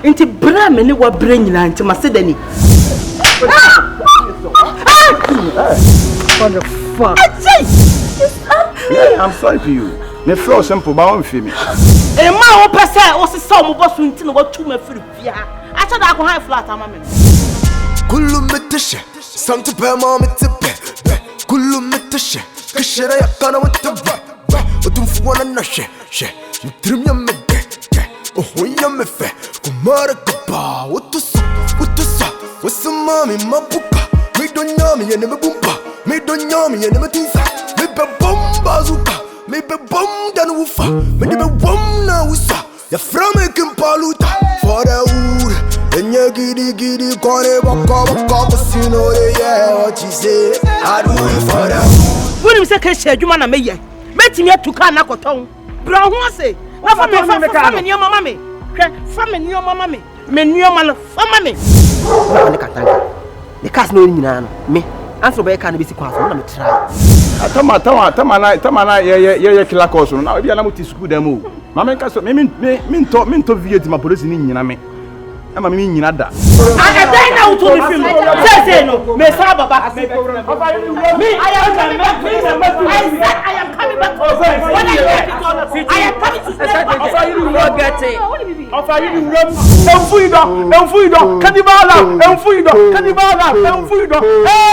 Inti bra me ne wa bra nyina nti masedani. What the fuck? Yeah, I'm sorry for you. Me flow simple ba won fi me. E ma wo pese wo se sa mo boso nti na wo tu ma firi fia. Acha da ko high flat ama me. Kullu metashe, santu pe ma metipe. Kullu metashe, kashera yakana wetaba. Otum fuwana na she. Yutrim ya mede. Oh ya mefe. Kumara kapa. Utusa. Wasamami mapuka. Me don't yami ya neme bumpa. Me don't yami ya neme tinsa. Me be bomba zuka. Me be bom dan wufa. Me be bom na wusa. Ya frame kimpaluta. For the wood. Enya gidi kore baka basino yeah what you say. I do it for the wood. When you say keshe adwuma na meye. Metimi atuka na koton. Bra ho ase. Na fa me ni mama me. Hwe fa me ni mama me. Me ni mama no fa ma me. Na ne katanga. The cast no nyina no. Me answer be ka na besi kwa so na me try. Tama na ye kila course no. Na bia na muti school dem o. Mama nka so me to viet ma police ni nyina me. Ama me nyina da. I die now to the film. Say no. Me sa baba. Me I am coming back. I am coming back. When I am coming to stay. Offer you no get it. Offer you rum. Enfuido. Kadibala. Enfuido. Eh,